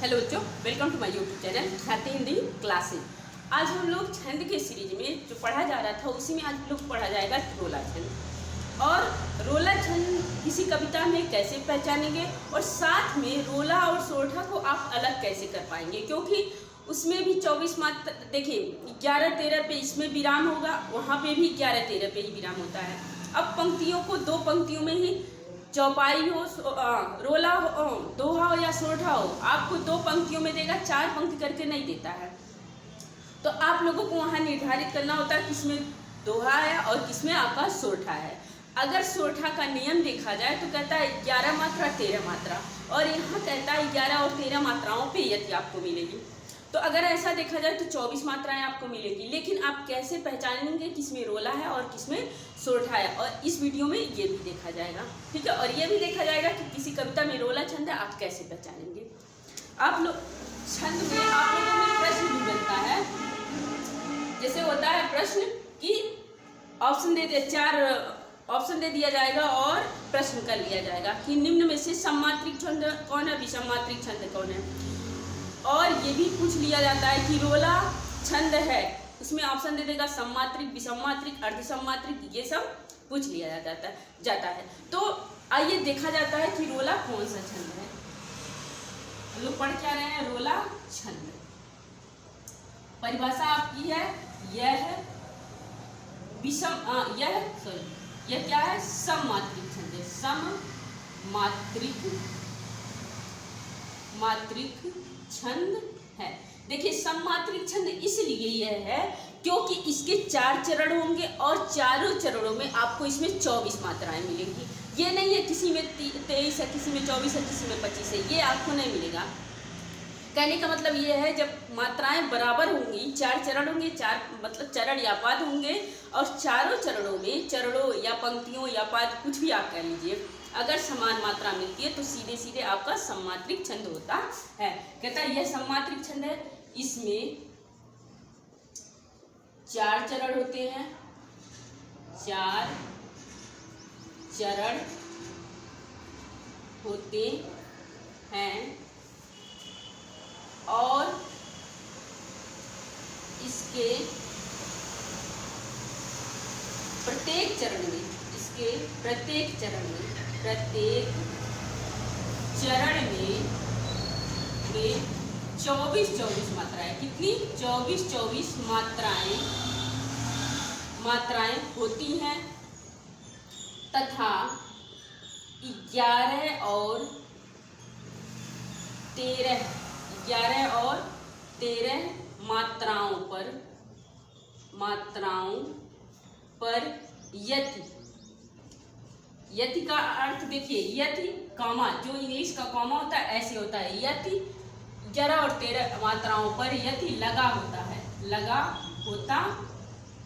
Hello बच्चों, welcome to my YouTube channel Khyati Hindi classes. आज हम लोग छंद के सीरीज में जो पढ़ा जा रहा था उसी में आज लोग पढ़ा जाएगा रोला छंद। और रोला छंद किसी कविता में कैसे पहचानेंगे और साथ में रोला और सोरठा को आप अलग कैसे कर पाएंगे, क्योंकि उसमें भी 24 मात्रा। देखिए 11-13 पे इसमें विराम होगा, वहाँ पे भी 11-13 पे ही विराम होता है। अब पंक्तियों को दो पंक्तियों में ही, चौपाई हो, रोला हो, दोहा हो या सोरठा हो, आपको दो पंक्तियों में देगा, चार पंक्ति करके नहीं देता है। तो आप लोगों को वहाँ निर्धारित करना होता है किसमें दोहा है और किसमें आपका सोरठा है। अगर सोरठा का नियम देखा जाए तो कहता है 11 मात्रा 13 मात्रा, और यहाँ कहता है 11 और 13 मात्राओं पे यति आपको मिलेगी। तो अगर ऐसा देखा जाए तो 24 मात्राएं आपको मिलेगी। लेकिन आप कैसे पहचानेंगे किसमें रोला है और किसमें सोरठा है, और इस वीडियो में ये भी देखा जाएगा, ठीक है। और ये भी देखा जाएगा कि किसी कविता में रोला छंद है, आप कैसे पहचानेंगे। आप लोग छंद में आप लोगों में प्रश्न भी बनता है, जैसे होता है प्रश्न कि ऑप्शन दे दिया, 4 ऑप्शन दे दिया जाएगा और प्रश्न कर लिया जाएगा कि निम्न में से सममात्रिक छंद कौन है, विषममात्रिक छंद कौन है। और ये भी पूछ लिया जाता है कि रोला छंद है, उसमें ऑप्शन दे देगा सममात्रिक, विषममात्रिक, अर्धसममात्रिक, ये सब पूछ लिया जाता है। तो आइए देखा जाता है कि रोला कौन सा छंद है। हम लोग पढ़ क्या रहे हैं, रोला छंद। परिभाषा आपकी है, यह यह क्या है, सममात्रिक छंद है, सममात्रिक छंद है। देखिए सममात्रिक छंद इसलिए यह है क्योंकि इसके 4 चरण होंगे और चारों चरणों में आपको इसमें 24 मात्राएं मिलेंगी। ये नहीं है किसी में 23 है, किसी में 24 है, किसी में 25 है, ये आपको नहीं मिलेगा। कहने का मतलब ये है जब मात्राएं बराबर होंगी, 4 चरण होंगे, 4 मतलब चरण या पाद होंगे, और चारों चरणों में चरणों या पंक्तियों या पाद कुछ भी आप कह लीजिए, अगर समान मात्रा मिलती है तो सीधे सीधे आपका सममात्रिक छंद होता है। कहता है यह सममात्रिक छंद है, इसमें 4 चरण होते हैं, 4 चरण होते हैं, और इसके प्रत्येक चरण में 24 मात्राएं, कितनी 24 मात्राएं होती हैं, तथा 11 और 13 मात्राओं पर यति का अर्थ देखिए, यति कॉमा, जो इंग्लिश का कॉमा होता है ऐसे होता है, यति 11 और 13 मात्राओं पर यति लगा होता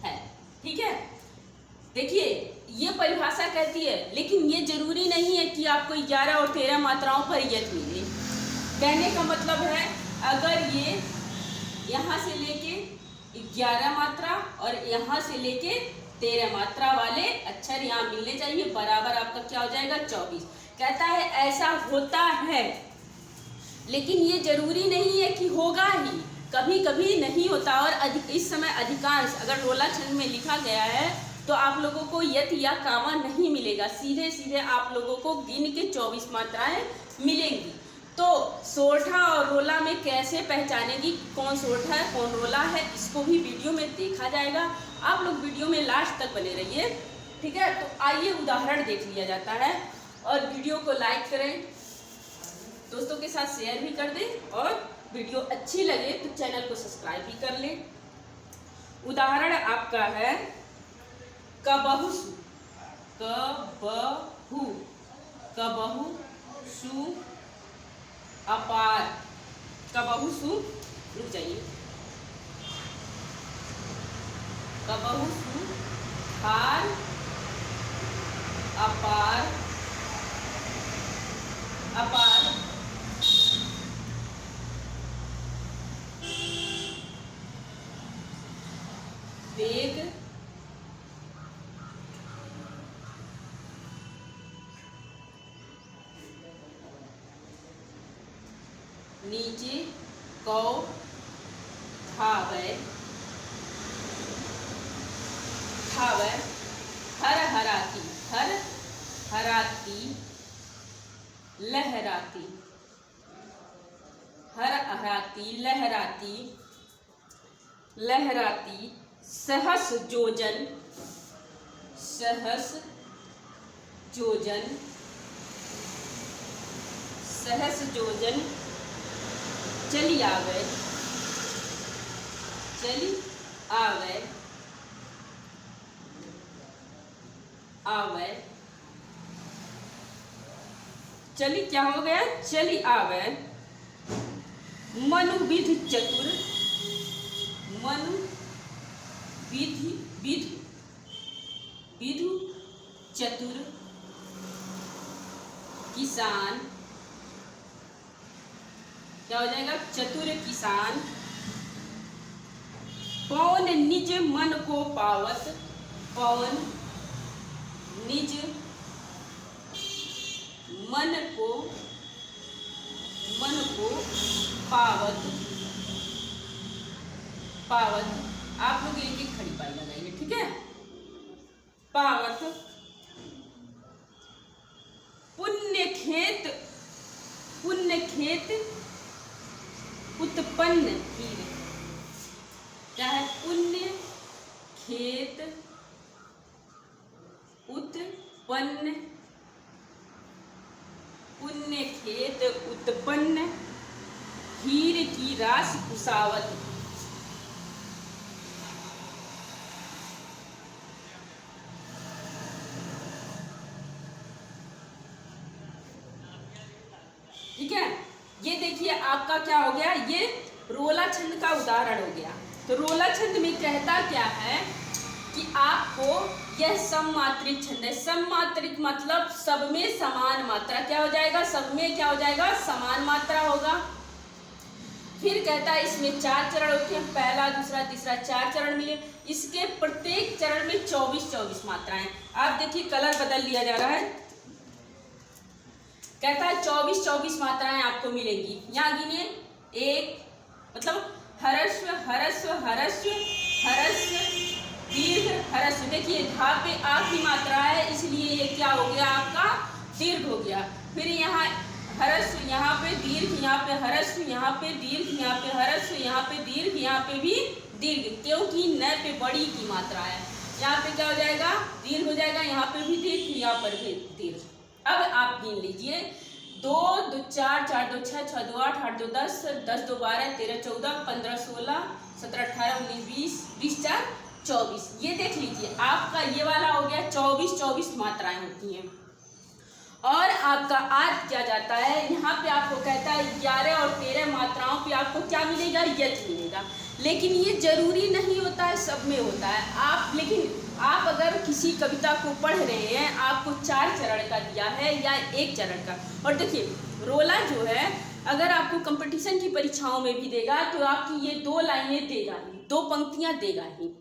है, ठीक है। देखिए ये परिभाषा कहती है, लेकिन ये जरूरी नहीं है कि आपको 11 और 13 मात्राओं पर यति मिले। कहने का मतलब है अगर ये यहाँ से लेके 11 मात्रा और यहाँ से लेके 13 मात्रा वाले अक्षर यहाँ मिलने चाहिए, बराबर आपका क्या हो जाएगा 24। कहता है ऐसा होता है, लेकिन ये जरूरी नहीं है कि होगा ही, कभी कभी नहीं होता। और इस समय अधिकांश अगर रोला छंद में लिखा गया है तो आप लोगों को यति या कामा नहीं मिलेगा, सीधे सीधे आप लोगों को गिन के 24 मात्राएं मिलेंगी। तो सोरठा और रोला में कैसे पहचानेगी कौन सोरठा है कौन रोला है, इसको भी वीडियो में देखा जाएगा। आप लोग वीडियो में लास्ट तक बने रहिए, ठीक है। तो आइए उदाहरण देख लिया जाता है, और वीडियो को लाइक करें, दोस्तों के साथ शेयर भी कर दें, और वीडियो अच्छी लगे तो चैनल को सब्सक्राइब भी कर लें। उदाहरण आपका है कबहु सु अपार। कबहु सु, रुक जाइए, कबहु सु हार अपार वेग नीचे कौ धावै धावै हर हराती हर हराती लहराती हर हराती लहराती लहराती सहस जोजन सहस जोजन सहस जोजन चली आवे चली आवे आवे चली क्या हो गया चली आवे मनु विधि चतुर मनु विधि विधु विधु चतुर किसान क्या हो जाएगा चतुर किसान पवन निज मन को पावत पवन निज मन को पावत पावत आप लोग एक एक खड़ी पाई लगाएंगे ठीक है। पावत पुण्य खेत उत्पन्न हीर क्या है पुण्य खेत उत्पन्न पुण्य खेत उत्पन्न हीर की राशि कुसावत ठीक है। ये देखिए आपका क्या हो गया ये रोला छंद का उदाहरण हो गया। तो रोला छंद में कहता क्या है कि आपको यह सममात्रिक छंद है। सममात्रिक मतलब सब में समान मात्रा क्या हो जाएगा सब में क्या हो जाएगा समान मात्रा होगा। फिर कहता है इसमें 4 चरण होते हैं पहला दूसरा तीसरा 4 चरण मिले इसके प्रत्येक चरण में 24 मात्राएं। आप देखिए कलर बदल लिया जा रहा है कहता है 24 मात्राएं आपको मिलेंगी। यहाँ गिनिए एक मतलब हरस्व हरस्व हरस्व हरस्व दीर्घ हरस्व। देखिए धा पे आखिरी मात्रा है इसलिए ये क्या हो गया आपका दीर्घ हो गया। फिर यहाँ हरस्व यहाँ पे दीर्घ यहाँ पे हरस्व यहाँ पे दीर्घ यहाँ पे हरस्व यहाँ पे दीर्घ यहाँ पे भी दीर्घ क्योंकि न पे बड़ी की मात्रा है। यहाँ पे क्या हो जाएगा दीर्घ हो जाएगा यहाँ पे भी दीर्घ यहाँ पर भी दीर्घ। अब आप गिन लीजिए 2 2 4 4 2 6 6 2 8 8 2 10 10 2 12 13 14 15 16 17 18 19 20 20 4 24। ये देख लीजिए आपका ये वाला हो गया 24 मात्राएं होती हैं। और आपका आज क्या जाता है यहाँ पे आपको कहता है 11 और 13 मात्राओं पे आपको क्या मिलेगा यथ मिलेगा। लेकिन ये जरूरी नहीं होता है सब में होता है लेकिन आप अगर किसी कविता को पढ़ रहे हैं आपको 4 चरण का दिया है या 1 चरण का। और देखिए रोला जो है अगर आपको कंपटीशन की परीक्षाओं में भी देगा तो आपकी ये 2 लाइनें देगा ही 2 पंक्तियां देगा ही।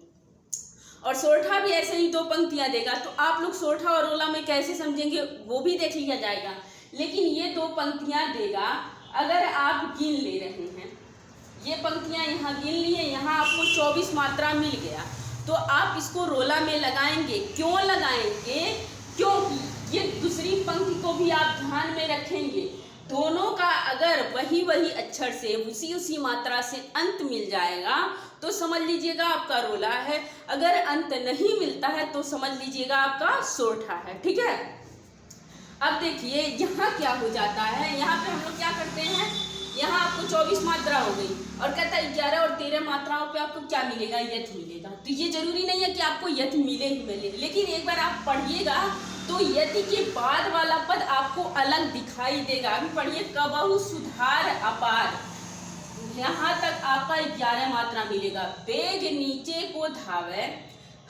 और सोरठा भी ऐसे ही 2 पंक्तियां देगा। तो आप लोग सोरठा और रोला में कैसे समझेंगे वो भी देख लिया जाएगा। लेकिन ये 2 पंक्तियां देगा अगर आप गिन ले रहे हैं ये पंक्तियां यहाँ गिन लिए यहाँ आपको 24 मात्रा मिल गया तो आप इसको रोला में लगाएंगे। क्यों लगाएंगे क्योंकि ये दूसरी पंक्ति को भी आप ध्यान में रखेंगे। दोनों का अगर वही अक्षर से उसी मात्रा से अंत मिल जाएगा तो समझ लीजिएगा आपका रोला है। अगर अंत नहीं मिलता है तो समझ लीजिएगा आपका सोरठा है। ठीक है। अब देखिए यहाँ क्या हो जाता है यहाँ पे हम लोग क्या करते हैं यहाँ आपको 24 मात्रा हो गई और कहता है 11 और 13 मात्राओं पे आपको क्या मिलेगा यथ मिलेगा। तो ये जरूरी नहीं है कि आपको यथ मिले ही मिले लेकिन एक बार आप पढ़िएगा तो यति के बाद वाला पद आपको अलग दिखाई देगा। अभी पढ़िए कबहु सुधार अपार यहाँ तक आपका 11 मात्रा मिलेगा। बेग नीचे को धावे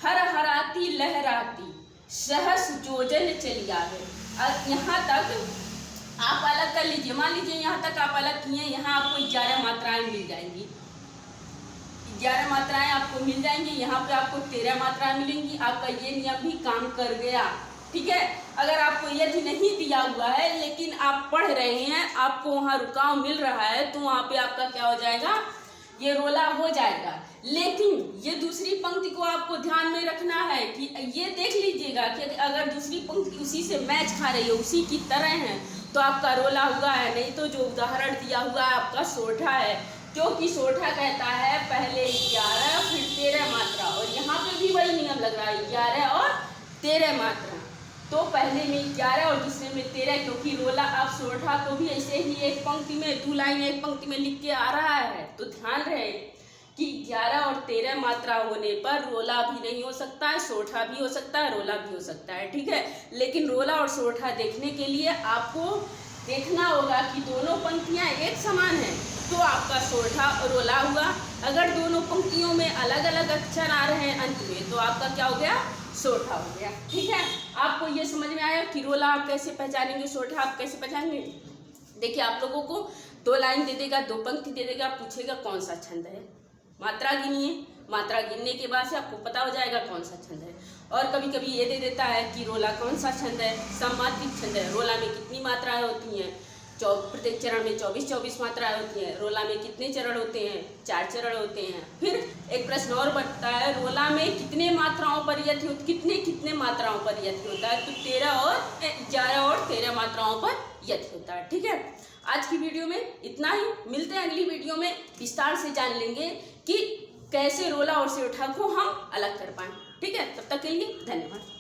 हर हराती लहराती सहस जोजन चली आवे। यहाँ तक आप अलग कर लीजिए। मान लीजिए यहाँ तक आप अलग किए यहाँ आपको 11 मात्राएं मिल जाएंगी 11 मात्राएं आपको मिल जाएंगी। यहाँ पे आपको 13 मात्राएं मिलेंगी। आपका ये नियम भी काम कर गया। ठीक है। अगर आपको यदि नहीं दिया हुआ है लेकिन आप पढ़ रहे हैं, आपको वहाँ रुकाव मिल रहा है, तो वहाँ पे आपका क्या हो जाएगा, ये रोला हो जाएगा। लेकिन ये दूसरी पंक्ति को आपको ध्यान में रखना है कि ये देख लीजिएगा कि अगर दूसरी पंक्ति उसी से मैच खा रही है, उसी की तरह है, तो आपका रोला हुआ है। नहीं तो जो उदाहरण दिया हुआ है आपका सोठा है, क्योंकि सोठा कहता है पहले 11 फिर 13 मात्रा, और यहाँ पे भी वही नियम लग रहा है 11 और 13 मात्रा। तो पहले में 11 और दूसरे में 13, क्योंकि रोला आप सोठा को भी ऐसे ही एक पंक्ति में 2 लाइन एक पंक्ति में लिख के आ रहा है। तो ध्यान रहे कि 11 और 13 मात्रा होने पर रोला भी नहीं हो सकता है, सोठा भी हो सकता है, रोला भी हो सकता है, ठीक है। लेकिन रोला और सोठा देखने के लिए आपको देखना होगा कि दोनों पंक्तियां एक समान हैं, तो आपका सोठा और रोला हुआ। अगर दोनों पंक्तियों में अलग अलग अक्षर आ रहे हैं अंत में, तो आपका क्या हो गया, सोठा हो गया, ठीक है। आपको ये समझ में आया कि रोला आप कैसे पहचानेंगे, सोठा आप कैसे पहचानेंगे। देखिए, आप लोगों को 2 लाइन दे देगा, 2 पंक्ति दे देगा, पूछेगा कौन सा छंद है, मात्रा गिनिए। मात्रा गिनने के बाद से आपको पता हो जाएगा कौन सा छंद है। और कभी कभी ये दे देता है कि रोला कौन सा छंद है, सममात्रिक छंद है। रोला में कितनी मात्राएं होती हैं, प्रत्येक चरण में 24 मात्राएं होती हैं। रोला में कितने चरण होते हैं, 4 चरण होते हैं। फिर एक प्रश्न और बनता है, रोला में कितने मात्राओं पर यथी होता, कितने मात्राओं पर यथी होता है, तो 11 और 13 मात्राओं पर यथी होता है, ठीक है। आज की वीडियो में इतना ही, मिलते हैं अगली वीडियो में, विस्तार से जान लेंगे कि कैसे रोला और सोठा को हम अलग कर पाएं, ठीक है। तब तक के लिए धन्यवाद।